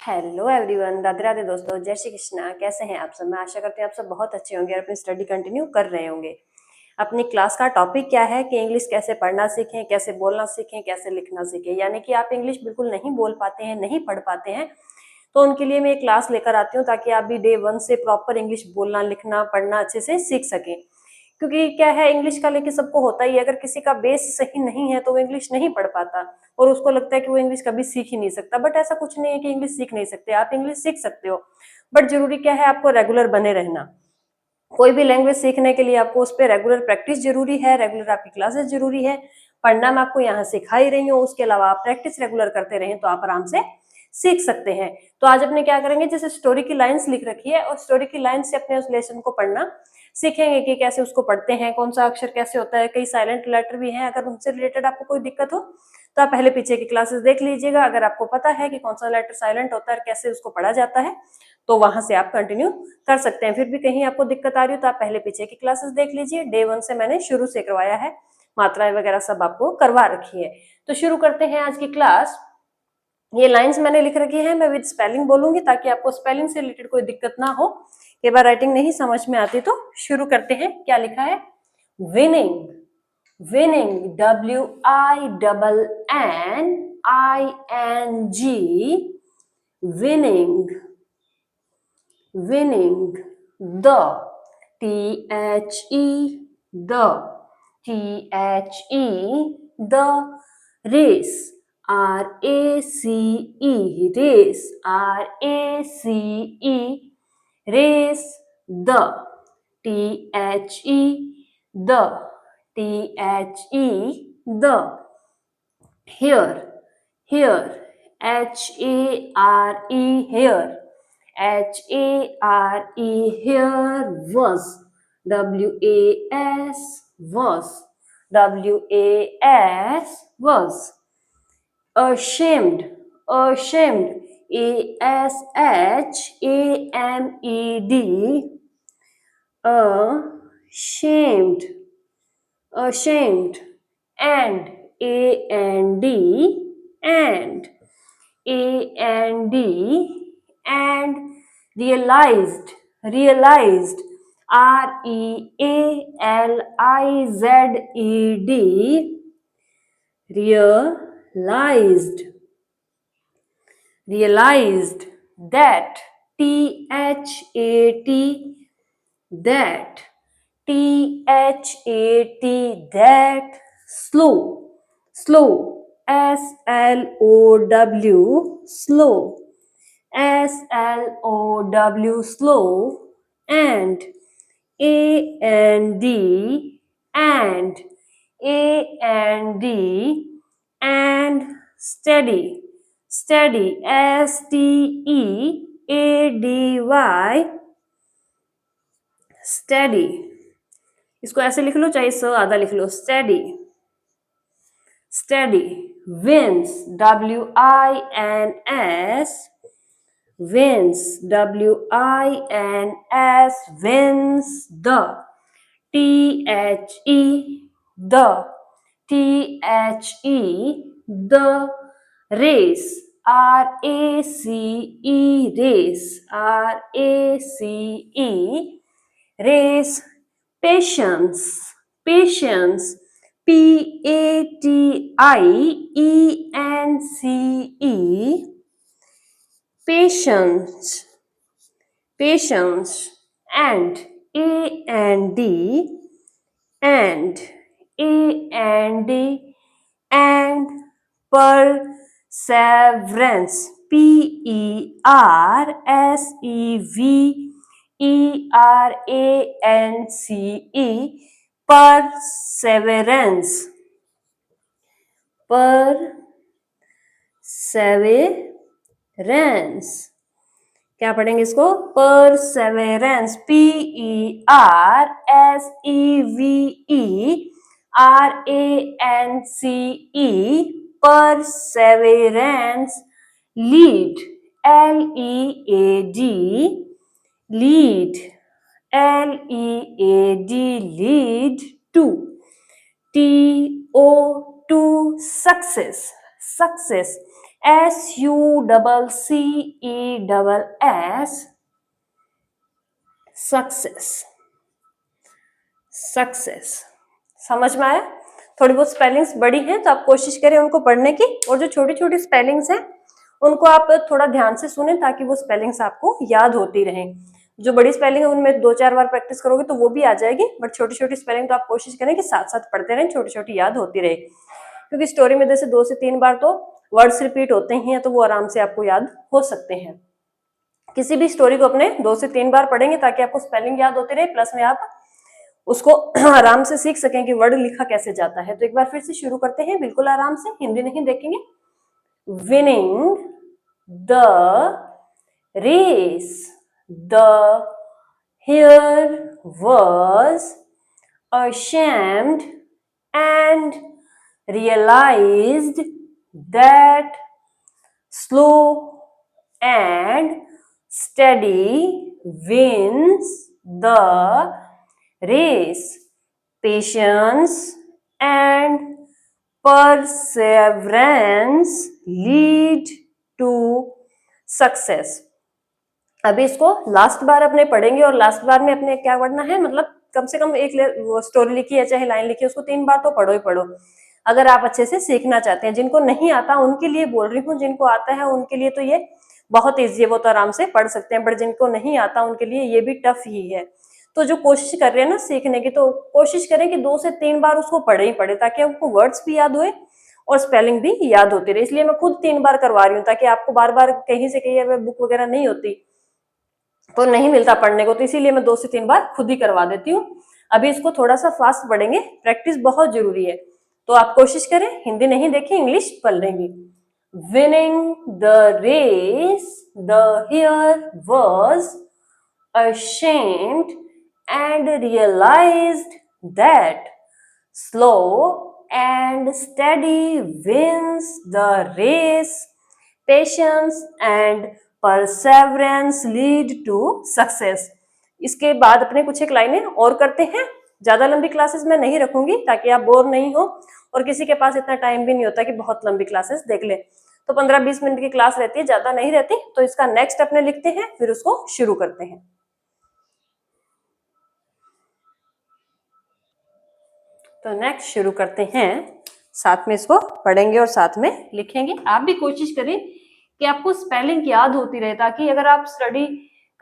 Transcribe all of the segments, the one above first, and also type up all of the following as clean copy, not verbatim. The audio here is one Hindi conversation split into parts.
हेलो एवरीवन, राधे राधे दोस्तों, जय श्री कृष्णा। कैसे हैं आप सब? मैं आशा करती हूँ आप सब बहुत अच्छे होंगे और अपनी स्टडी कंटिन्यू कर रहे होंगे। अपनी क्लास का टॉपिक क्या है कि इंग्लिश कैसे पढ़ना सीखें, कैसे बोलना सीखें, कैसे लिखना सीखें। यानी कि आप इंग्लिश बिल्कुल नहीं बोल पाते हैं, नहीं पढ़ पाते हैं, तो उनके लिए मैं एक क्लास लेकर आती हूँ ताकि आप भी डे 1 से प्रॉपर इंग्लिश बोलना, लिखना, पढ़ना अच्छे से सीख सकें। क्योंकि क्या है, इंग्लिश का लेके सबको होता ही है, अगर किसी का बेस सही नहीं है तो वो इंग्लिश नहीं पढ़ पाता और उसको लगता है कि वो इंग्लिश कभी सीख ही नहीं सकता। बट ऐसा कुछ नहीं है कि इंग्लिश सीख नहीं सकते, आप इंग्लिश सीख सकते हो। बट जरूरी क्या है, आपको रेगुलर बने रहना। कोई भी लैंग्वेज सीखने के लिए आपको उस पर रेगुलर प्रैक्टिस जरूरी है, रेगुलर आपकी क्लासेस जरूरी है। पढ़ना मैं आपको यहाँ सिखा ही रही हूँ, उसके अलावा आप प्रैक्टिस रेगुलर करते रहें तो आप आराम से सीख सकते हैं। तो आज अपने क्या करेंगे, जैसे स्टोरी की लाइंस लिख रखी है और स्टोरी की लाइन से अपने उस लेसन को पढ़ना सीखेंगे कि कैसे उसको पढ़ते हैं, कौन सा अक्षर कैसे होता है। कई साइलेंट लेटर भी हैं, अगर उनसे रिलेटेड आपको कोई दिक्कत हो तो आप पहले पीछे की क्लासेस देख लीजिएगा। अगर आपको पता है कि कौन सा लेटर साइलेंट होता है और कैसे उसको पढ़ा जाता है तो वहां से आप कंटिन्यू कर सकते हैं। फिर भी कहीं आपको दिक्कत आ रही हो तो आप पहले पीछे की क्लासेस देख लीजिए। डे 1 से मैंने शुरू से करवाया है, मात्राएं वगैरह सब आपको करवा रखी है। तो शुरू करते हैं आज की क्लास। ये लाइंस मैंने लिख रखी है, मैं विद स्पेलिंग बोलूंगी ताकि आपको स्पेलिंग से रिलेटेड कोई दिक्कत ना हो। कई बार राइटिंग नहीं समझ में आती, तो शुरू करते हैं। क्या लिखा है? Winning, winning, WINNING, winning, winning, the, the race, race, the, the, the, here, here, here, here, was, was, ashamed, ashamed, ASHAMED, ashamed, ashamed, and and and realized, realized, realized, realized, that, that, that, slow, slow, slow, slow, and and and and steady, steady, STEADY, steady। इसको ऐसे लिख लो, चाहे स आधा लिख लो, steady, steady, wins, WINS, wins, WINS, wins, the, the race, race, patience, patience, PATIENCE, patience, patience, and and and perseverance, PERSEVERANCE, perseverance, perseverance। क्या पढ़ेंगे इसको? परसेवेरेंस, PERSEVERANCE, perseverance, lead, LEAD, lead, to, TO, to success, success, SUCCESS, success, success. समझ में आया? थोड़ी बहुत स्पेलिंग्स बड़ी हैं तो आप कोशिश करें उनको पढ़ने की, और जो छोटी छोटी स्पेलिंग्स हैं उनको आप थोड़ा ध्यान से सुने ताकि वो स्पेलिंग्स आपको याद होती रहें। जो बड़ी स्पेलिंग है उनमें 2-4 बार प्रैक्टिस करोगे तो वो भी आ जाएगी, बट छोटी छोटी स्पेलिंग तो आप कोशिश करें कि साथ साथ पढ़ते रहें, छोटी छोटी याद होती रहे, क्योंकि स्टोरी में जैसे 2 से 3 बार तो वर्ड्स रिपीट होते ही हैं तो वो आराम से आपको याद हो सकते हैं। किसी भी स्टोरी को अपने 2 से 3 बार पढ़ेंगे ताकि आपको स्पेलिंग याद होती रहे, प्लस में आप उसको आराम से सीख सकें कि वर्ड लिखा कैसे जाता है। तो एक बार फिर से शुरू करते हैं, बिल्कुल आराम से, हिंदी नहीं देखेंगे। Winning the race, the hare was ashamed and realized that slow and steady wins the race. Patience and perseverance lead to success. अभी इसको लास्ट बार अपने पढ़ेंगे, और लास्ट बार में अपने क्या पढ़ना है, मतलब कम से कम एक स्टोरी लिखी है चाहे लाइन लिखी है उसको 3 बार तो पढ़ो ही पढ़ो, अगर आप अच्छे से सीखना चाहते हैं। जिनको नहीं आता उनके लिए बोल रही हूँ, जिनको आता है उनके लिए तो ये बहुत ईजी है, वो तो आराम से पढ़ सकते हैं, बट जिनको नहीं आता उनके लिए ये भी टफ ही है। तो जो कोशिश कर रहे हैं ना सीखने की, तो कोशिश करें कि 2 से 3 बार उसको पढ़े ही पढ़े ताकि आपको वर्ड्स भी याद हुए और स्पेलिंग भी याद होती रहे। इसलिए मैं खुद 3 बार करवा रही हूँ ताकि आपको बार बार कहीं से कहीं बुक वगैरह नहीं होती तो नहीं मिलता पढ़ने को, तो इसीलिए मैं 2 से 3 बार खुद ही करवा देती हूँ। अभी इसको थोड़ा सा फास्ट पढ़ेंगे, प्रैक्टिस बहुत जरूरी है, तो आप कोशिश करें, हिंदी नहीं देखें, इंग्लिश पढ़ लेंगे। Winning the race, the hare was ashamed and realized that slow and steady wins the race. Patience and perseverance lead to success. इसके बाद अपने कुछ एक लाइनें और करते हैं। ज्यादा लंबी क्लासेस मैं नहीं रखूंगी ताकि आप बोर नहीं हो, और किसी के पास इतना टाइम भी नहीं होता कि बहुत लंबी क्लासेस देख ले, तो 15-20 मिनट की क्लास रहती है, ज्यादा नहीं रहती। तो इसका नेक्स्ट अपने लिखते हैं, फिर उसको शुरू करते हैं। तो नेक्स्ट शुरू करते हैं, साथ में इसको पढ़ेंगे और साथ में लिखेंगे। आप भी कोशिश करें कि आपको स्पेलिंग याद होती रहे, ताकि अगर आप स्टडी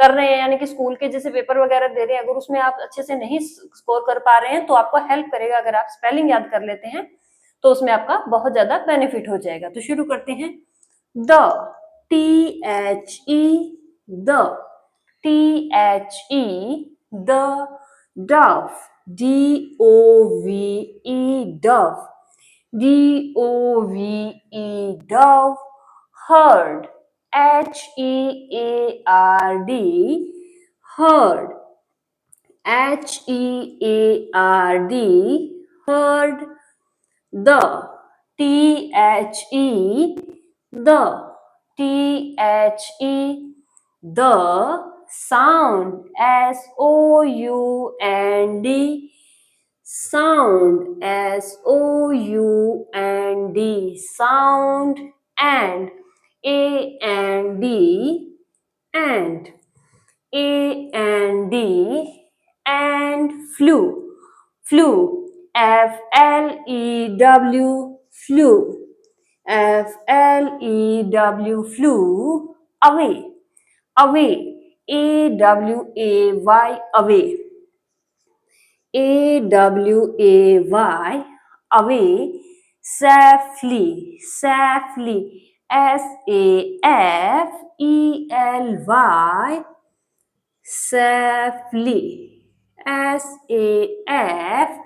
कर रहे हैं यानी कि स्कूल के जैसे पेपर वगैरह दे रहे हैं, अगर उसमें आप अच्छे से नहीं स्कोर कर पा रहे हैं तो आपको हेल्प करेगा अगर आप स्पेलिंग याद कर लेते हैं, तो उसमें आपका बहुत ज्यादा बेनिफिट हो जाएगा। तो शुरू करते हैं। The, THE, the, THE, the, dove, DOVE, dove, DOVE, dove, herd, HEARD, herd, HEARD, herd, the, THE, the, THE, the, sound, SOUND, sound, SOUND, sound, and AND, and AND, and flew, flew, FLEW, flew, FLEW, flew, away, away, AWAY, away, AWAY, away, safely, safely, SAFELY, safely, SAFELY,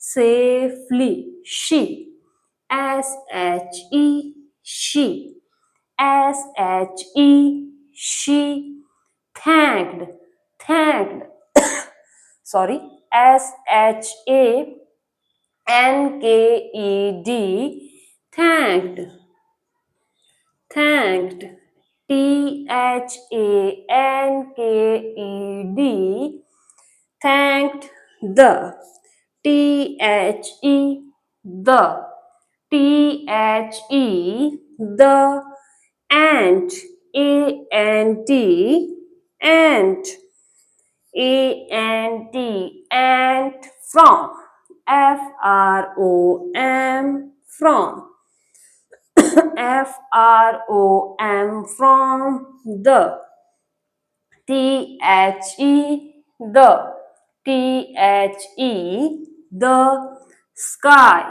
safely, she, SHE, she, SHE, she, thanked, thanked, sorry, SHANKED, thanked, thanked, THANKED, thanked, the, THE, the, T-H-E, the ant, A-N-T, ant, A-N-T, ant, from, F-R-O-M, from, F-R-O-M, from, the, T-H-E, T-H-E, the, sky,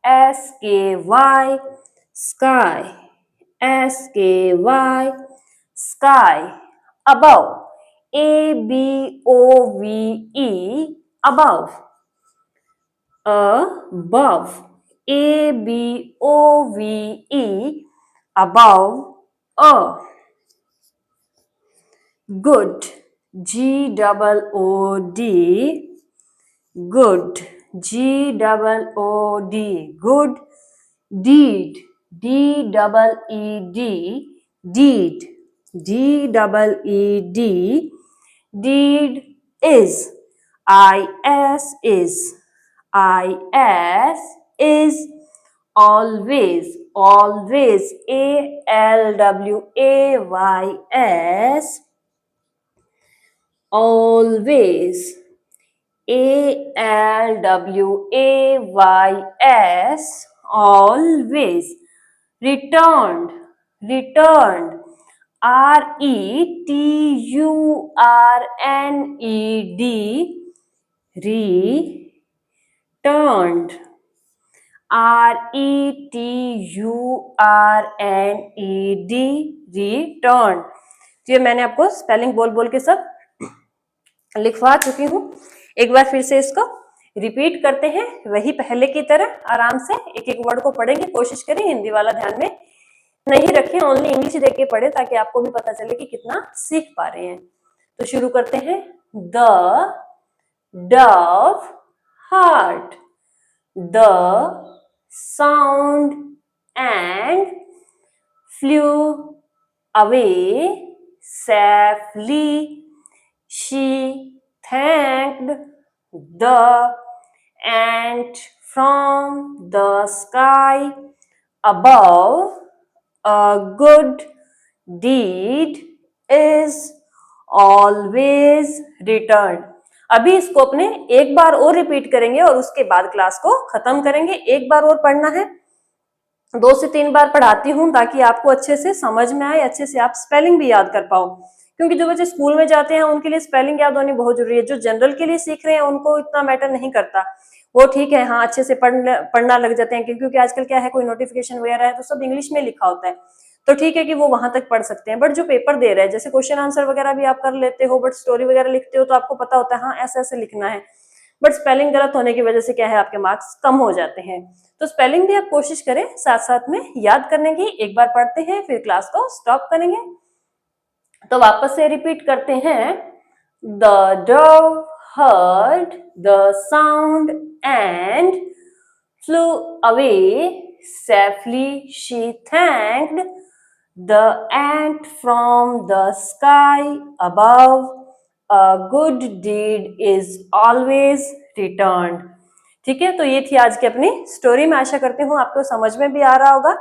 S-K-Y, sky, S-K-Y, sky, above, A-B-O-V-E, above, above, A-B-O-V-E, above, a, good, G-O-O-D, good, G-O-O-D, good, deed, D-E-E-D, deed, D-E-E-D, deed, is, I-S, is, always, always, A-L-W-A-Y-S, always, A-L-W-A-Y-S, always, returned, returned, R-E-T-U-R-N-E-D, returned, R-E-T-U-R-N-E-D, returned। तो ये मैंने आपको स्पेलिंग बोल बोल के सब लिखवा चुकी हूँ। एक बार फिर से इसको रिपीट करते हैं, वही पहले की तरह आराम से एक एक वर्ड को पढ़ेंगे। कोशिश करें हिंदी वाला ध्यान में नहीं रखें, ओनली इंग्लिश देख के पढ़े ताकि आपको भी पता चले कि कितना सीख पा रहे हैं। तो शुरू करते हैं। The Dove heart, the sound and flu away safely, she thanked the ant from the sky above, a good deed is always returned। अभी इसको अपने एक बार और रिपीट करेंगे और उसके बाद क्लास को खत्म करेंगे। एक बार और पढ़ना है, 2 से 3 बार पढ़ाती हूँ ताकि आपको अच्छे से समझ में आए, अच्छे से आप स्पेलिंग भी याद कर पाओ। क्योंकि जो बच्चे स्कूल में जाते हैं उनके लिए स्पेलिंग याद होनी बहुत जरूरी है। जो जनरल के लिए सीख रहे हैं उनको इतना मैटर नहीं करता, वो ठीक है, हाँ अच्छे से पढ़ना लग जाते हैं। क्योंकि आजकल क्या है, कोई नोटिफिकेशन वगैरह है तो सब इंग्लिश में लिखा होता है, तो ठीक है कि वो वहां तक पढ़ सकते हैं। बट जो पेपर दे रहे हैं, जैसे क्वेश्चन आंसर वगैरह भी आप कर लेते हो, बट स्टोरी वगैरह लिखते हो तो आपको पता होता है हाँ ऐसे ऐसे लिखना है। बट स्पेलिंग गलत होने की वजह से क्या है, आपके मार्क्स कम हो जाते हैं। तो स्पेलिंग भी आप कोशिश करें साथ साथ में याद करने की। एक बार पढ़ते हैं फिर क्लास को स्टॉप करेंगे। तो वापस से रिपीट करते हैं। The Dove heard the sound and flu away safely, she thanked the ant from the sky above, a good deed is always returned। ठीक है, तो ये थी आज की अपनी स्टोरी। मैं आशा करती हूँ आपको समझ में भी आ रहा होगा।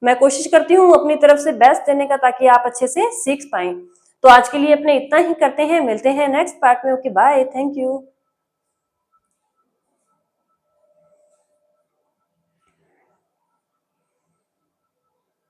मैं कोशिश करती हूँ अपनी तरफ से बेस्ट देने का ताकि आप अच्छे से सीख पाएं। तो आज के लिए अपने इतना ही करते हैं, मिलते हैं नेक्स्ट पार्ट में। Okay bye, thank you.